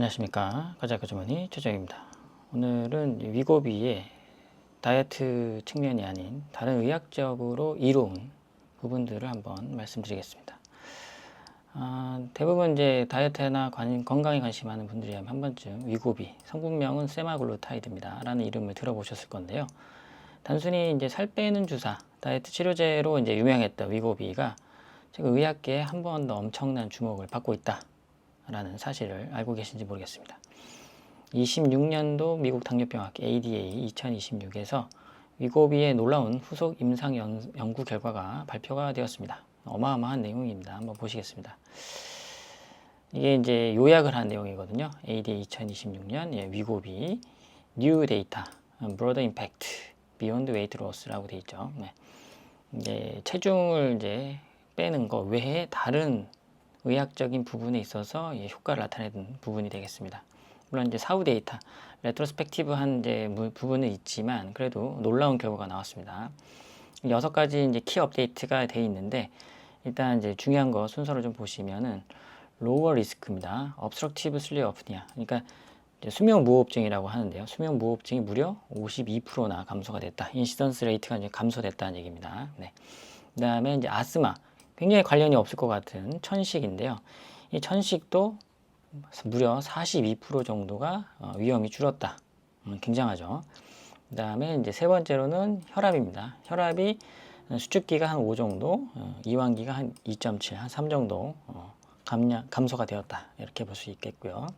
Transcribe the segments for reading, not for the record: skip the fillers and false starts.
안녕하십니까. 가자크 주머니 최정입니다. 오늘은 위고비의 다이어트 측면이 아닌 다른 의학적으로 이로운 부분들을 한번 말씀드리겠습니다. 대부분 이제 다이어트나 건강에 관심 많은 분들이라면 한 번쯤 위고비, 성분명은 세마글루타이드입니다 라는 이름을 들어보셨을 건데요. 단순히 이제 살 빼는 주사, 다이어트 치료제로 이제 유명했던 위고비가 지금 의학계에 한 번 더 엄청난 주목을 받고 있다 라는 사실을 알고 계신지 모르겠습니다. 26년도 미국 당뇨병학회 ADA 2026에서 위고비의 놀라운 후속 임상 연구 결과가 발표가 되었습니다. 어마어마한 내용입니다. 한번 보시겠습니다. 이게 이제 요약을 한 내용이거든요. ADA 2026년 위고비 New Data Broad Impact Beyond Weight Loss라고 되어 있죠. 이제 체중을 이제 빼는 거 외에 다른 의학적인 부분에 있어서 효과를 나타내는 부분이 되겠습니다. 물론 이제 사후 데이터, 레트로스펙티브한 이제 부분은 있지만 그래도 놀라운 결과가 나왔습니다. 6가지 이제 키 업데이트가 되어 있는데 일단 이제 중요한 거 순서를 좀 보시면은 로워 리스크입니다. obstructive sleep apnea. 그러니까 이제 수면 무호흡증이라고 하는데요. 수면 무호흡증이 무려 52%나 감소가 됐다. 인시던스 레이트가 이제 감소됐다는 얘기입니다. 네. 그다음에 이제 아스마. 굉장히 관련이 없을 것 같은 천식인데요. 이 천식도 무려 42% 정도가 위험이 줄었다. 굉장하죠. 그 다음에 이제 세 번째로는 혈압입니다. 혈압이 수축기가 한 5 정도, 이완기가 한 2.7, 한 3 정도 감소가 되었다. 이렇게 볼 수 있겠고요.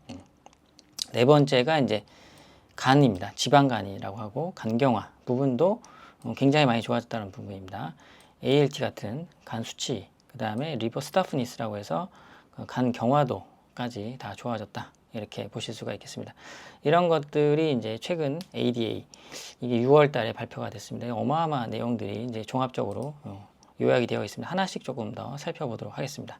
네 번째가 이제 간입니다. 지방간이라고 하고 간경화 부분도 굉장히 많이 좋아졌다는 부분입니다. ALT 같은 간 수치, 그 다음에 리버 스타프니스라고 해서 간 경화도까지 다 좋아졌다. 이렇게 보실 수가 있겠습니다. 이런 것들이 이제 최근 ADA 이게 6월 달에 발표가 됐습니다. 어마어마한 내용들이 이제 종합적으로 요약이 되어 있습니다. 하나씩 조금 더 살펴보도록 하겠습니다.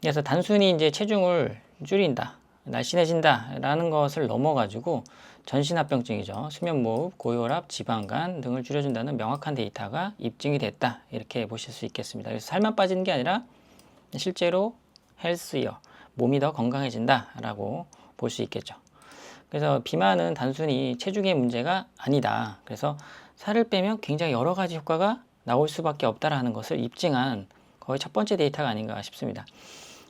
그래서 단순히 이제 체중을 줄인다, 날씬해진다 라는 것을 넘어가지고 전신합병증이죠. 수면무호흡, 고혈압, 지방간 등을 줄여준다는 명확한 데이터가 입증이 됐다. 이렇게 보실 수 있겠습니다. 그래서 살만 빠지는 게 아니라 실제로 헬스이어, 몸이 더 건강해진다 라고 볼 수 있겠죠. 그래서 비만은 단순히 체중의 문제가 아니다. 그래서 살을 빼면 굉장히 여러 가지 효과가 나올 수밖에 없다라는 것을 입증한 거의 첫 번째 데이터가 아닌가 싶습니다.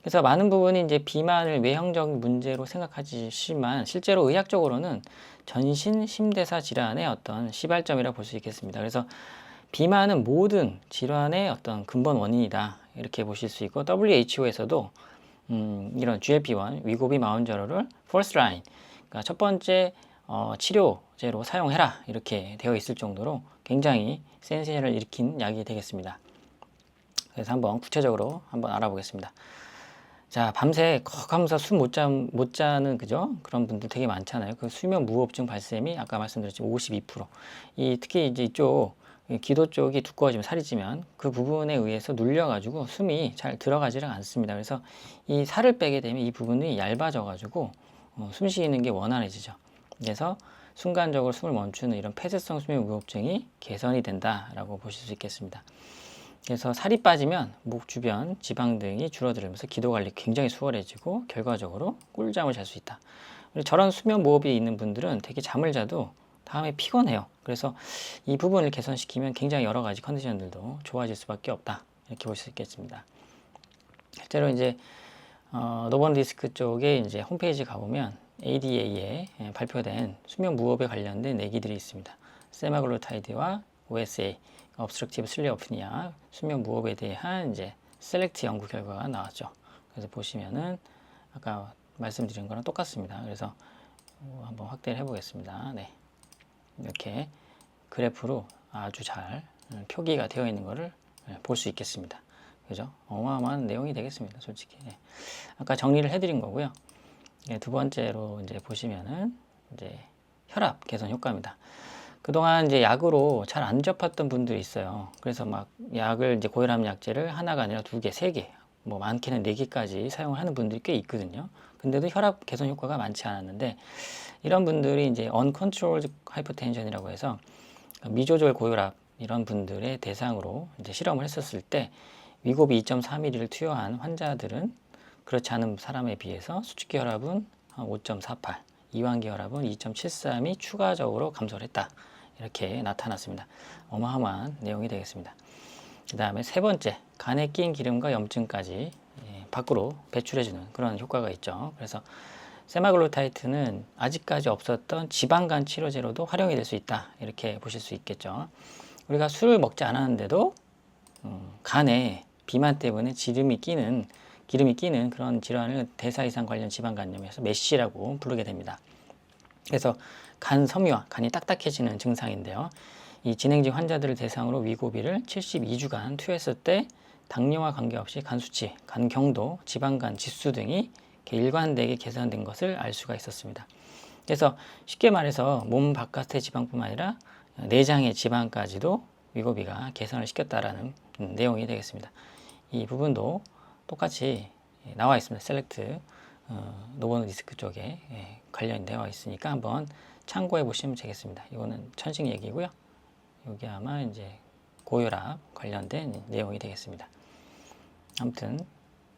그래서 많은 부분이 이제 비만을 외형적 문제로 생각하시지만 실제로 의학적으로는 전신 심대사 질환의 어떤 시발점이라 볼 수 있겠습니다. 그래서 비만은 모든 질환의 어떤 근본 원인이다. 이렇게 보실 수 있고 WHO에서도 이런 GLP-1 위고비 마운저로를 first line, 그러니까 첫 번째 치료제로 사용해라 이렇게 되어 있을 정도로 굉장히 센세이션을 일으킨 약이 되겠습니다. 그래서 한번 구체적으로 한번 알아보겠습니다. 자, 밤새 컥 하면서 숨 못 자는 그죠? 그런 분들 되게 많잖아요. 그 수면 무호흡증 발생이 아까 말씀드렸지만 52%. 특히 이제 이쪽 기도 쪽이 두꺼워지면 살이 찌면 그 부분에 의해서 눌려가지고 숨이 잘 들어가지를 않습니다. 그래서 이 살을 빼게 되면 이 부분이 얇아져가지고 숨 쉬는 게 원활해지죠. 그래서 순간적으로 숨을 멈추는 이런 폐쇄성 수면 무호흡증이 개선이 된다라고 보실 수 있겠습니다. 그래서 살이 빠지면 목 주변 지방 등이 줄어들면서 기도 관리 굉장히 수월해지고 결과적으로 꿀잠을 잘 수 있다. 저런 수면 무호흡이 있는 분들은 되게 잠을 자도 다음에 피곤해요. 그래서 이 부분을 개선시키면 굉장히 여러 가지 컨디션들도 좋아질 수밖에 없다. 이렇게 볼 수 있겠습니다. 실제로 이제 노번디스크 쪽에 이제 홈페이지 가보면 ADA에 발표된 수면 무호흡에 관련된 내기들이 있습니다. 세마글루타이드와 OSA, obstructive sleep apnea, 수면 무호흡에 대한 이제 셀렉트 연구 결과가 나왔죠. 그래서 보시면은 아까 말씀드린 거랑 똑같습니다. 그래서 한번 확대를 해보겠습니다. 네. 이렇게 그래프로 아주 잘 표기가 되어 있는 것을 볼 수 있겠습니다. 그죠? 어마어마한 내용이 되겠습니다. 솔직히. 아까 정리를 해드린 거고요. 두 번째로 이제 보시면은 이제 혈압 개선 효과입니다. 그동안 이제 약으로 잘 안 접했던 분들이 있어요. 그래서 막 약을 이제 고혈압 약제를 하나가 아니라 2개, 3개, 뭐 많게는 4개까지 사용을 하는 분들이 꽤 있거든요. 근데도 혈압 개선 효과가 많지 않았는데 이런 분들이 이제 uncontrolled hypertension이라고 해서 미조절 고혈압 이런 분들의 대상으로 이제 실험을 했었을 때 위고비 2.4mm를 투여한 환자들은 그렇지 않은 사람에 비해서 수축기 혈압은 5.48, 이완기 혈압은 2.73이 추가적으로 감소를 했다. 이렇게 나타났습니다. 어마어마한 내용이 되겠습니다. 그 다음에 세 번째, 간에 낀 기름과 염증까지 밖으로 배출해주는 그런 효과가 있죠. 그래서 세마글루타이트는 아직까지 없었던 지방간 치료제로도 활용이 될 수 있다. 이렇게 보실 수 있겠죠. 우리가 술을 먹지 않았는데도 간에 비만 때문에 기름이 끼는 그런 질환을 대사이상 관련 지방간염에서 메시라고 부르게 됩니다. 그래서 간 섬유화, 간이 딱딱해지는 증상인데요. 이 진행직 환자들을 대상으로 위고비를 72주간 투여했을 때 당뇨와 관계없이 간 수치, 간 경도, 지방간 지수 등이 일관되게 개선된 것을 알 수가 있었습니다. 그래서 쉽게 말해서 몸 바깥의 지방뿐만 아니라 내장의 지방까지도 위고비가 개선을 시켰다라는 내용이 되겠습니다. 이 부분도 똑같이 나와 있습니다. 셀렉트 노보노디스크 쪽에 관련되어 있으니까 한번 참고해 보시면 되겠습니다. 이거는 천식 얘기고요. 여기 아마 이제 고혈압 관련된 내용이 되겠습니다. 아무튼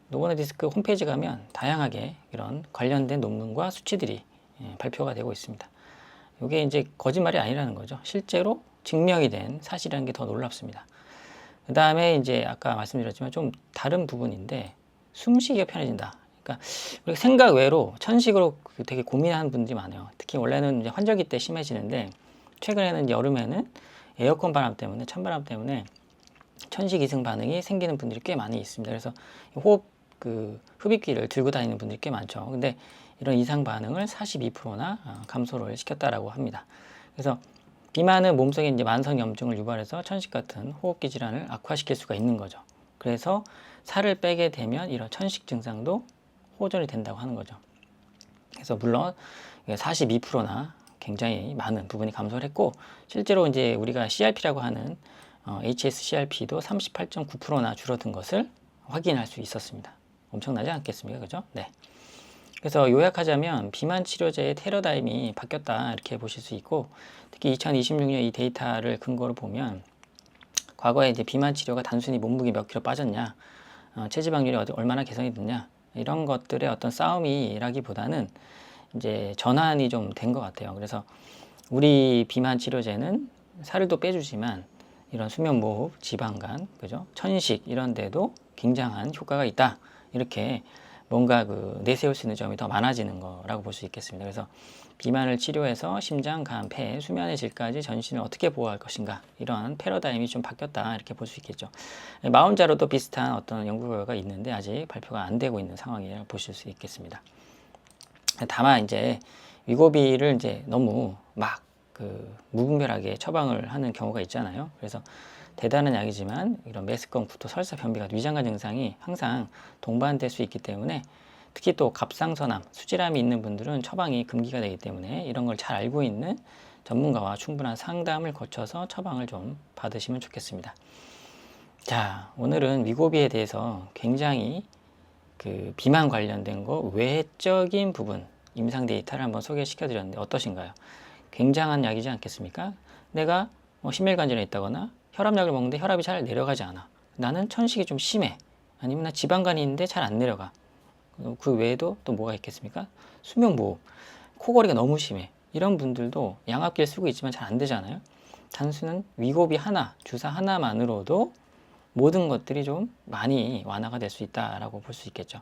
노보노디스크 홈페이지 가면 다양하게 이런 관련된 논문과 수치들이 발표가 되고 있습니다. 이게 이제 거짓말이 아니라는 거죠. 실제로 증명이 된 사실이라는 게 더 놀랍습니다. 그 다음에 이제 아까 말씀드렸지만 좀 다른 부분인데 숨쉬기가 편해진다. 그러니까 우리가 생각 외로 천식으로 되게 고민하는 분들이 많아요. 특히 원래는 이제 환절기 때 심해지는데 최근에는 여름에는 에어컨 바람 때문에 찬바람 때문에 천식 이승 반응이 생기는 분들이 꽤 많이 있습니다. 그래서 흡입기를 들고 다니는 분들이 꽤 많죠. 근데 이런 이상 반응을 42%나 감소를 시켰다라고 합니다. 그래서 비만은 몸속에 이제 만성 염증을 유발해서 천식 같은 호흡기 질환을 악화시킬 수가 있는 거죠. 그래서 살을 빼게 되면 이런 천식 증상도 호전이 된다고 하는 거죠. 그래서 물론 42%나 굉장히 많은 부분이 감소를 했고 실제로 이제 우리가 CRP라고 하는 HSCRP도 38.9%나 줄어든 것을 확인할 수 있었습니다. 엄청나지 않겠습니까? 그죠? 네. 그래서 요약하자면 비만 치료제의 패러다임이 바뀌었다 이렇게 보실 수 있고 특히 2026년 이 데이터를 근거로 보면 과거에 이제 비만 치료가 단순히 몸무게 몇 킬로 빠졌냐, 체지방률이 얼마나 개선이 됐냐 이런 것들의 어떤 싸움이라기보다는 이제 전환이 좀 된 것 같아요. 그래서 우리 비만 치료제는 살을 또 빼주지만 이런 수면 무호흡, 지방간, 그죠? 천식 이런 데도 굉장한 효과가 있다. 이렇게 뭔가 내세울 수 있는 점이 더 많아지는 거라고 볼 수 있겠습니다. 그래서 비만을 치료해서 심장, 간, 폐, 수면의 질까지 전신을 어떻게 보호할 것인가 이런 패러다임이 좀 바뀌었다 이렇게 볼 수 있겠죠. 마운자로도 비슷한 어떤 연구 결과가 있는데 아직 발표가 안 되고 있는 상황이라고 보실 수 있겠습니다. 다만 이제 위고비를 이제 너무 막 무분별하게 처방을 하는 경우가 있잖아요. 그래서 대단한 약이지만 이런 메스꺼움, 구토, 설사, 변비 같은 위장관 증상이 항상 동반될 수 있기 때문에 특히 또 갑상선암, 수질암이 있는 분들은 처방이 금기가 되기 때문에 이런 걸 잘 알고 있는 전문가와 충분한 상담을 거쳐서 처방을 좀 받으시면 좋겠습니다. 자, 오늘은 위고비에 대해서 굉장히 비만 관련된 거 외적인 부분 임상 데이터를 한번 소개시켜 드렸는데 어떠신가요? 굉장한 약이지 않겠습니까? 내가 심혈관절에 있다거나 혈압약을 먹는데 혈압이 잘 내려가지 않아. 나는 천식이 좀 심해. 아니면 나 지방간이 있는데 잘 안 내려가. 그 외에도 또 뭐가 있겠습니까? 수면무호흡, 코골이가 너무 심해. 이런 분들도 양압기를 쓰고 있지만 잘 안 되잖아요. 단순한 위고비 하나, 주사 하나만으로도 모든 것들이 좀 많이 완화가 될 수 있다라고 볼 수 있겠죠.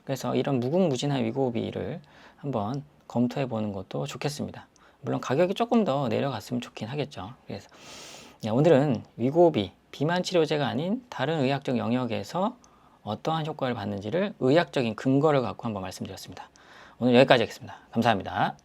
그래서 이런 무궁무진한 위고비를 한번 검토해 보는 것도 좋겠습니다. 물론 가격이 조금 더 내려갔으면 좋긴 하겠죠. 그래서 오늘은 위고비, 비만 치료제가 아닌 다른 의학적 영역에서 어떠한 효과를 받는지를 의학적인 근거를 갖고 한번 말씀드렸습니다. 오늘 여기까지 하겠습니다. 감사합니다.